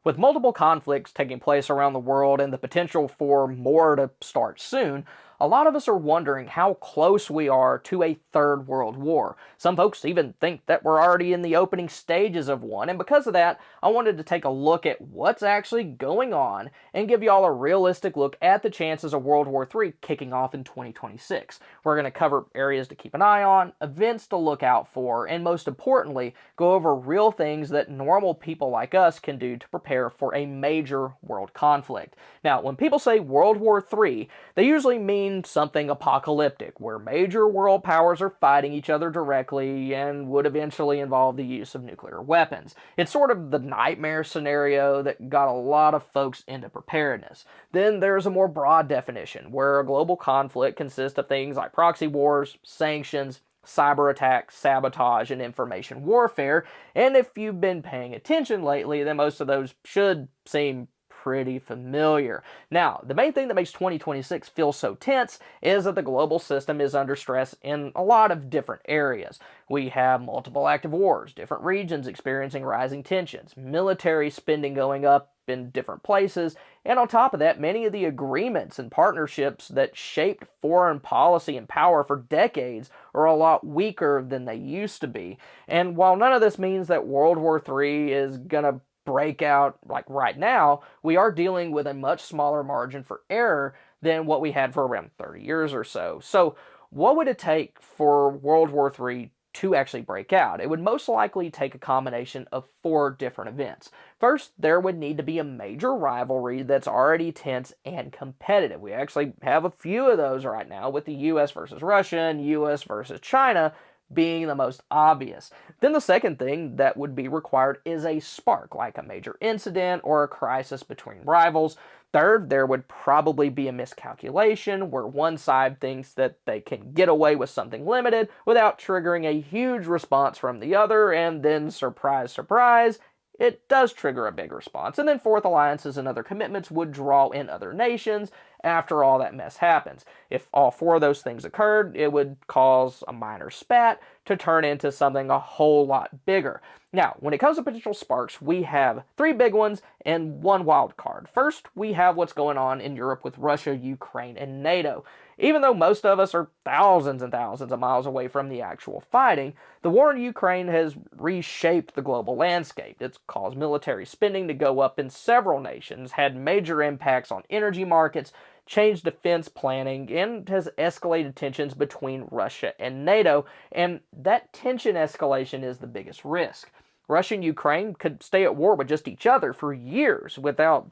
With multiple conflicts taking place around the world and the potential for more to start soon, a lot of us are wondering how close we are to a third world war. Some folks even think that we're already in the opening stages of one, and because of that, I wanted to take a look at what's actually going on and give y'all a realistic look at the chances of World War III kicking off in 2026. We're going to cover areas to keep an eye on, events to look out for, and most importantly, go over real things that normal people like us can do to prepare for a major world conflict. Now, when people say World War III, they usually mean something apocalyptic, where major world powers are fighting each other directly and would eventually involve the use of nuclear weapons. It's sort of the nightmare scenario that got a lot of folks into preparedness. Then there's a more broad definition, where a global conflict consists of things like proxy wars, sanctions, cyber attacks, sabotage, and information warfare. And if you've been paying attention lately, then most of those should seem pretty familiar. Now, the main thing that makes 2026 feel so tense is that the global system is under stress in a lot of different areas. We have multiple active wars, different regions experiencing rising tensions, military spending going up in different places, and on top of that, many of the agreements and partnerships that shaped foreign policy and power for decades are a lot weaker than they used to be. And while none of this means that World War III is gonna break out like right now, we are dealing with a much smaller margin for error than what we had for around 30 years or so. So, what would it take for World War III to actually break out? It would most likely take a combination of four different events. First, there would need to be a major rivalry that's already tense and competitive. We actually have a few of those right now, with the US versus Russia and US versus China being the most obvious. Then the second thing that would be required is a spark, like a major incident or a crisis between rivals. Third, there would probably be a miscalculation where one side thinks that they can get away with something limited without triggering a huge response from the other, and then surprise, surprise, it does trigger a big response. And then fourth, alliances and other commitments would draw in other nations after all that mess happens. If all four of those things occurred, it would cause a minor spat to turn into something a whole lot bigger. Now, when it comes to potential sparks, we have three big ones and one wild card. First, we have what's going on in Europe with Russia, Ukraine, and NATO. Even though most of us are thousands and thousands of miles away from the actual fighting, the war in Ukraine has reshaped the global landscape. It's caused military spending to go up in several nations, had major impacts on energy markets, changed defense planning, and has escalated tensions between Russia and NATO. And that tension escalation is the biggest risk. Russia and Ukraine could stay at war with just each other for years without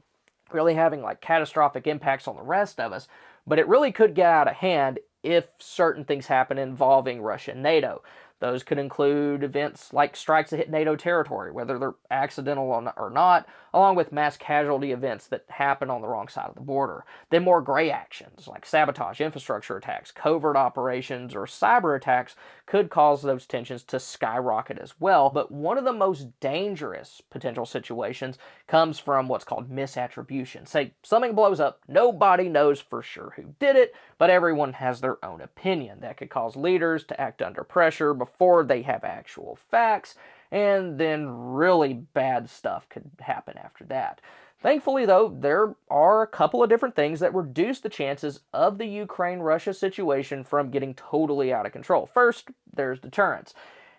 really having like catastrophic impacts on the rest of us, but it really could get out of hand if certain things happen involving Russia and NATO. Those could include events like strikes that hit NATO territory, whether they're accidental or not, along with mass casualty events that happen on the wrong side of the border. Then more gray actions like sabotage, infrastructure attacks, covert operations, or cyber attacks could cause those tensions to skyrocket as well. But one of the most dangerous potential situations comes from what's called misattribution. Say something blows up, nobody knows for sure who did it, but everyone has their own opinion. That could cause leaders to act under pressure before they have actual facts, and then really bad stuff could happen after that. Thankfully, though, there are a couple of different things that reduce the chances of the Ukraine-Russia situation from getting totally out of control. First, there's deterrence.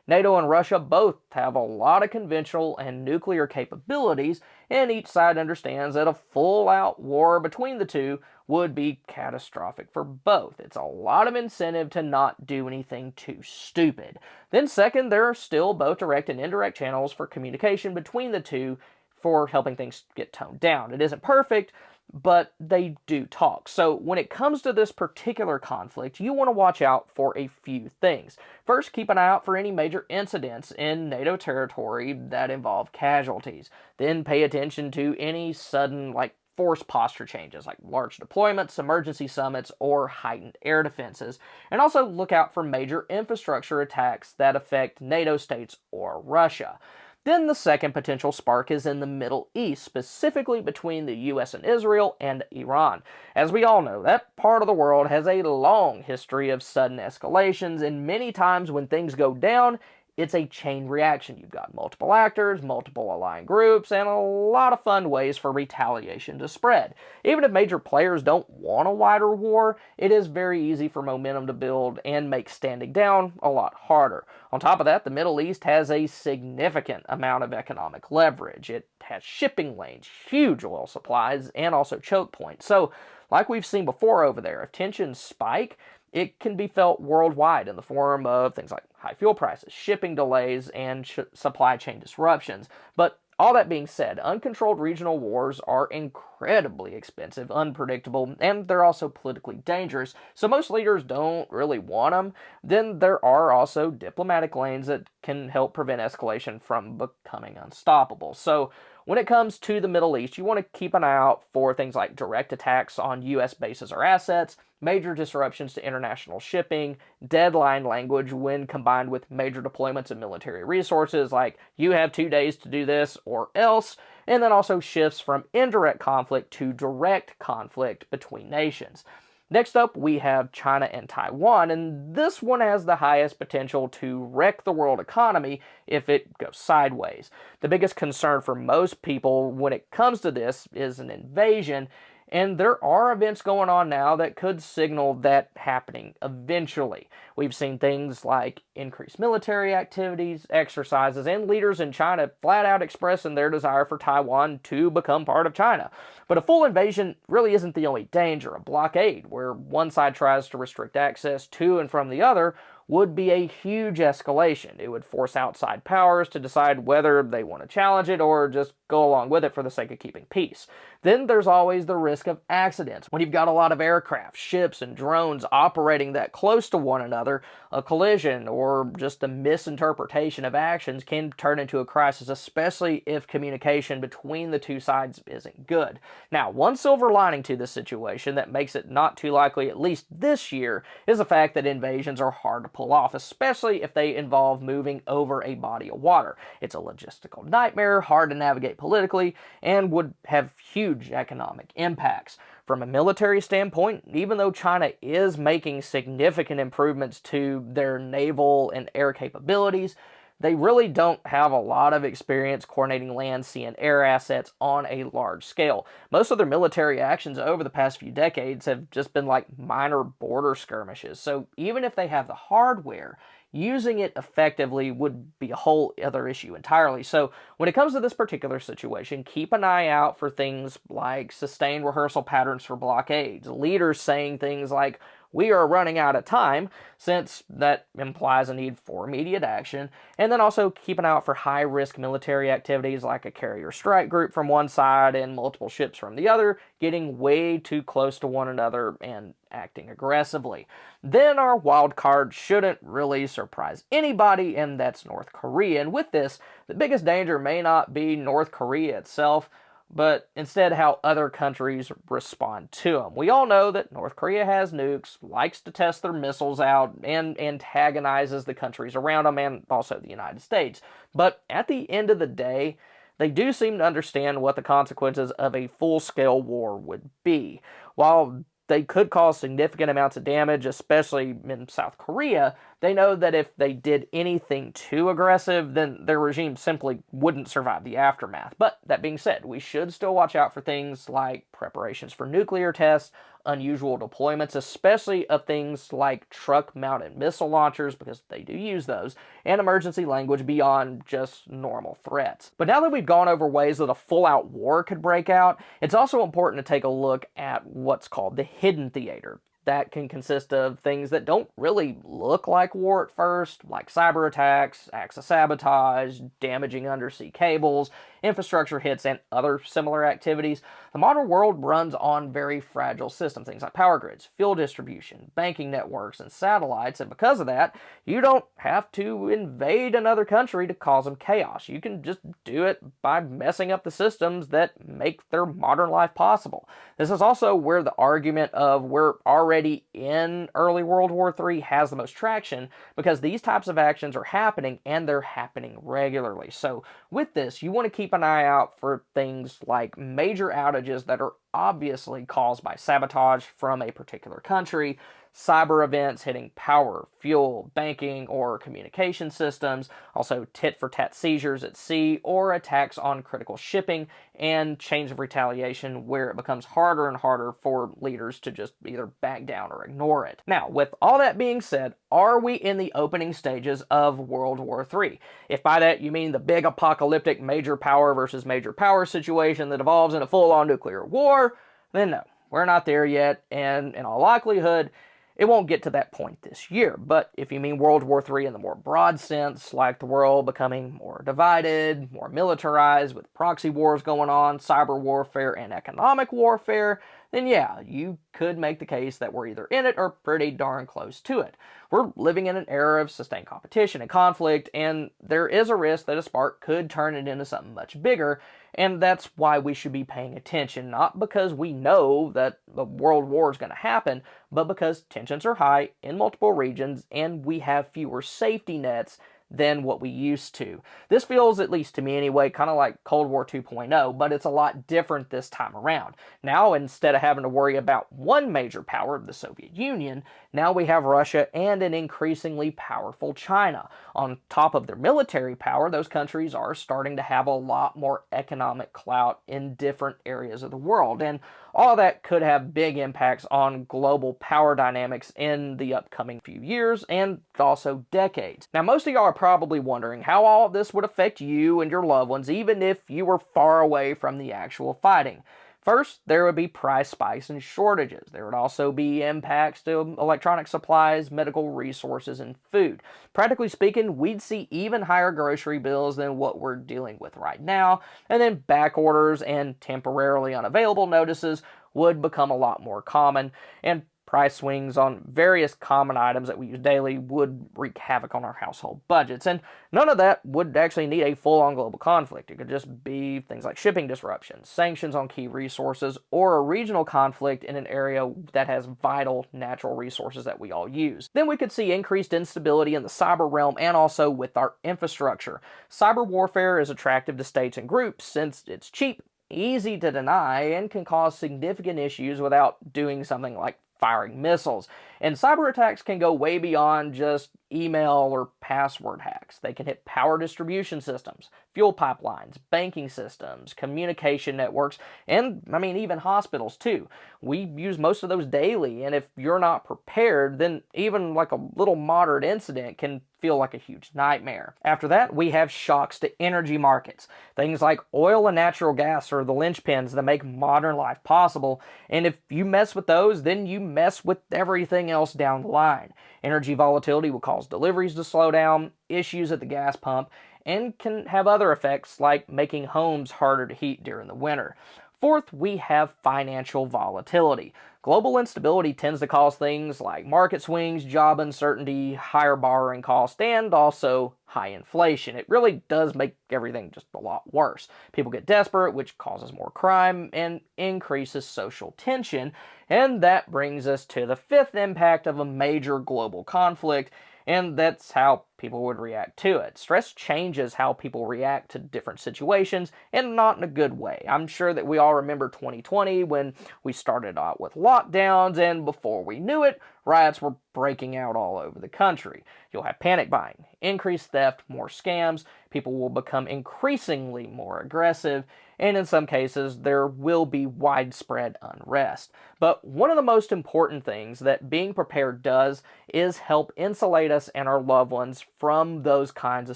NATO and Russia both have a lot of conventional and nuclear capabilities, and each side understands that a full-out war between the two would be catastrophic for both. It's a lot of incentive to not do anything too stupid. Then second, there are still both direct and indirect channels for communication between the two for helping things get toned down. It isn't perfect, but they do talk. So when it comes to this particular conflict, you want to watch out for a few things. First, keep an eye out for any major incidents in NATO territory that involve casualties. Then pay attention to any sudden, force posture changes, like large deployments, emergency summits, or heightened air defenses. And also look out for major infrastructure attacks that affect NATO states or Russia. Then the second potential spark is in the Middle East, specifically between the US and Israel and Iran. As we all know, that part of the world has a long history of sudden escalations, and many times when things go down, it's a chain reaction. You've got multiple actors, multiple aligned groups, and a lot of fun ways for retaliation to spread. Even if major players don't want a wider war, it is very easy for momentum to build and make standing down a lot harder. On top of that, the Middle East has a significant amount of economic leverage. It has shipping lanes, huge oil supplies, and also choke points. So, like we've seen before over there, if tensions spike, it can be felt worldwide in the form of things like high fuel prices, shipping delays, and supply chain disruptions. But all that being said, uncontrolled regional wars are incredibly expensive, unpredictable, and they're also politically dangerous, so most leaders don't really want them. Then there are also diplomatic lanes that can help prevent escalation from becoming unstoppable. So when it comes to the Middle East, you want to keep an eye out for things like direct attacks on U.S. bases or assets, major disruptions to international shipping, deadline language when combined with major deployments of military resources, like you have 2 days to do this or else, and then also shifts from indirect conflict to direct conflict between nations. Next up, we have China and Taiwan, and this one has the highest potential to wreck the world economy if it goes sideways. The biggest concern for most people when it comes to this is an invasion, and there are events going on now that could signal that happening eventually. We've seen things like increased military activities, exercises, and leaders in China flat out expressing their desire for Taiwan to become part of China. But a full invasion really isn't the only danger. A blockade, where one side tries to restrict access to and from the other, would be a huge escalation. It would force outside powers to decide whether they want to challenge it or just go along with it for the sake of keeping peace. Then there's always the risk of accidents. When you've got a lot of aircraft, ships, and drones operating that close to one another, a collision or just a misinterpretation of actions can turn into a crisis, especially if communication between the two sides isn't good. Now, one silver lining to this situation that makes it not too likely, at least this year, is the fact that invasions are hard to pull off, especially if they involve moving over a body of water. It's a logistical nightmare, hard to navigate politically, and would have huge economic impacts. From a military standpoint, even though China is making significant improvements to their naval and air capabilities, they really don't have a lot of experience coordinating land, sea, and air assets on a large scale. Most of their military actions over the past few decades have just been like minor border skirmishes. So even if they have the hardware, using it effectively would be a whole other issue entirely. So when it comes to this particular situation, keep an eye out for things like sustained rehearsal patterns for blockades, leaders saying things like, "We are running out of time," since that implies a need for immediate action. And then also keep an eye out for high-risk military activities like a carrier strike group from one side and multiple ships from the other, getting way too close to one another and acting aggressively. Then our wild card shouldn't really surprise anybody, and that's North Korea. And with this, the biggest danger may not be North Korea itself, but instead how other countries respond to them. We all know that North Korea has nukes, likes to test their missiles out, and antagonizes the countries around them, and also the United States. But at the end of the day, they do seem to understand what the consequences of a full-scale war would be. While they could cause significant amounts of damage, especially in South Korea, they know that if they did anything too aggressive, then their regime simply wouldn't survive the aftermath. But that being said, we should still watch out for things like preparations for nuclear tests, unusual deployments, especially of things like truck-mounted missile launchers, because they do use those, and emergency language beyond just normal threats. But now that we've gone over ways that a full-out war could break out, it's also important to take a look at what's called the hidden theater. That can consist of things that don't really look like war at first, like cyber attacks, acts of sabotage, damaging undersea cables, infrastructure hits, and other similar activities. The modern world runs on very fragile systems, things like power grids, fuel distribution, banking networks, and satellites, and because of that, you don't have to invade another country to cause them chaos. You can just do it by messing up the systems that make their modern life possible. This is also where the argument of we're already in early World War III has the most traction, because these types of actions are happening, and they're happening regularly. So with this, you want to keep an eye out for things like major outages that are obviously caused by sabotage from a particular country, cyber events hitting power, fuel, banking, or communication systems, also tit-for-tat seizures at sea, or attacks on critical shipping, and chains of retaliation where it becomes harder and harder for leaders to just either back down or ignore it. Now, with all that being said, are we in the opening stages of World War III? If by that you mean the big apocalyptic major power versus major power situation that evolves in a full-on nuclear war, then no, we're not there yet, and in all likelihood, it won't get to that point this year. But if you mean World War III in the more broad sense, like the world becoming more divided, more militarized, with proxy wars going on, cyber warfare, and economic warfare, then yeah, you could make the case that we're either in it or pretty darn close to it. We're living in an era of sustained competition and conflict, and there is a risk that a spark could turn it into something much bigger, and that's why we should be paying attention, not because we know that the world war is going to happen, but because tensions are high in multiple regions and we have fewer safety nets than what we used to. This feels, at least to me anyway, kind of like Cold War 2.0, but it's a lot different this time around. Now, instead of having to worry about one major power, the Soviet Union, now we have Russia and an increasingly powerful China. On top of their military power, those countries are starting to have a lot more economic clout in different areas of the world, and all of that could have big impacts on global power dynamics in the upcoming few years and also decades. Now, most of y'all are probably wondering how all of this would affect you and your loved ones, even if you were far away from the actual fighting. First, there would be price spikes and shortages. There would also be impacts to electronic supplies, medical resources, and food. Practically speaking, we'd see even higher grocery bills than what we're dealing with right now, and then back orders and temporarily unavailable notices would become a lot more common, and price swings on various common items that we use daily would wreak havoc on our household budgets. And none of that would actually need a full-on global conflict. It could just be things like shipping disruptions, sanctions on key resources, or a regional conflict in an area that has vital natural resources that we all use. Then we could see increased instability in the cyber realm and also with our infrastructure. Cyber warfare is attractive to states and groups since it's cheap, easy to deny, and can cause significant issues without doing something like firing missiles. And cyber attacks can go way beyond just email or password hacks. They can hit power distribution systems, fuel pipelines, banking systems, communication networks, and even hospitals too. We use most of those daily, and if you're not prepared, then even like a little moderate incident can feel like a huge nightmare. After that, we have shocks to energy markets. Things like oil and natural gas are the linchpins that make modern life possible, and if you mess with those, then you mess with everything else down the line. Energy volatility will cause deliveries to slow down, issues at the gas pump, and can have other effects like making homes harder to heat during the winter. Fourth, we have financial volatility. Global instability tends to cause things like market swings, job uncertainty, higher borrowing costs, and also high inflation. It really does make everything just a lot worse. People get desperate, which causes more crime and increases social tension. And that brings us to the fifth impact of a major global conflict, and that's how people would react to it. Stress changes how people react to different situations, and not in a good way. I'm sure that we all remember 2020 when we started out with lockdowns, and before we knew it, riots were breaking out all over the country. You'll have panic buying, increased theft, more scams, people will become increasingly more aggressive, and in some cases, there will be widespread unrest. But one of the most important things that being prepared does is help insulate us and our loved ones from those kinds of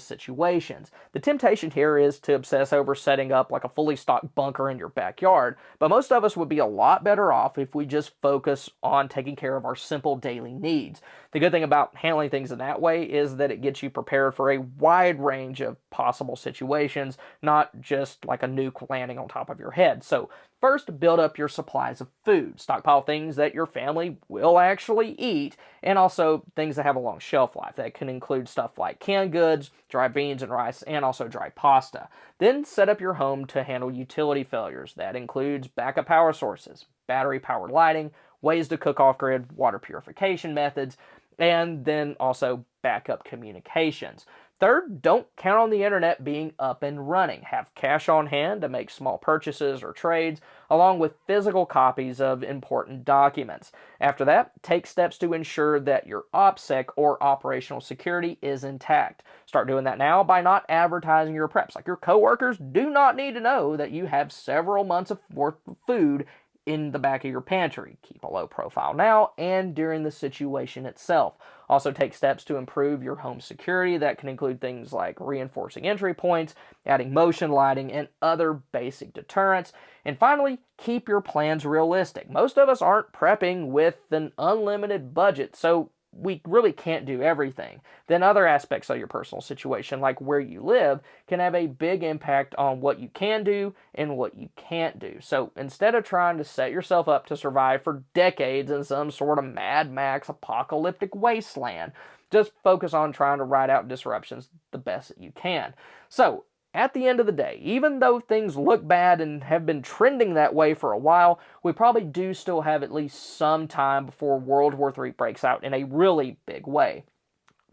situations. The temptation here is to obsess over setting up like a fully stocked bunker in your backyard, but most of us would be a lot better off if we just focus on taking care of our simple daily needs. The good thing about handling things in that way is that it gets you prepared for a wide range of possible situations, not just like a nuke landing on top of your head. So first, build up your supplies of food. Stockpile things that your family will actually eat, and also things that have a long shelf life. That can include stuff like canned goods, dry beans and rice, and also dry pasta. Then set up your home to handle utility failures. That includes backup power sources, battery-powered lighting, ways to cook off-grid, water purification methods, and then also backup communications. Third, don't count on the internet being up and running. Have cash on hand to make small purchases or trades, along with physical copies of important documents. After that, take steps to ensure that your OPSEC or operational security is intact. Start doing that now by not advertising your preps. Like, your coworkers do not need to know that you have several months of worth of food in the back of your pantry. Keep a low profile now and during the situation itself. Also, take steps to improve your home security. That can include things like reinforcing entry points, adding motion lighting, and other basic deterrents. And finally, keep your plans realistic. Most of us aren't prepping with an unlimited budget, so we really can't do everything. Then other aspects of your personal situation, like where you live, can have a big impact on what you can do and what you can't do. So instead of trying to set yourself up to survive for decades in some sort of Mad Max apocalyptic wasteland, just focus on trying to ride out disruptions the best that you can. So at the end of the day, even though things look bad and have been trending that way for a while, we probably do still have at least some time before World War III breaks out in a really big way.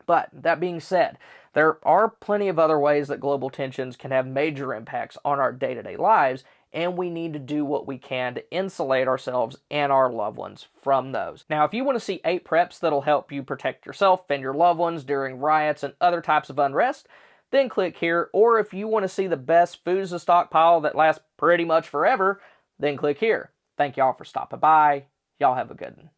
But that being said, there are plenty of other ways that global tensions can have major impacts on our day-to-day lives, and we need to do what we can to insulate ourselves and our loved ones from those. Now, if you want to see 8 preps that'll help you protect yourself and your loved ones during riots and other types of unrest, then click here. Or if you want to see the best foods to stockpile that last pretty much forever, then click here. Thank y'all for stopping by. Y'all have a good one.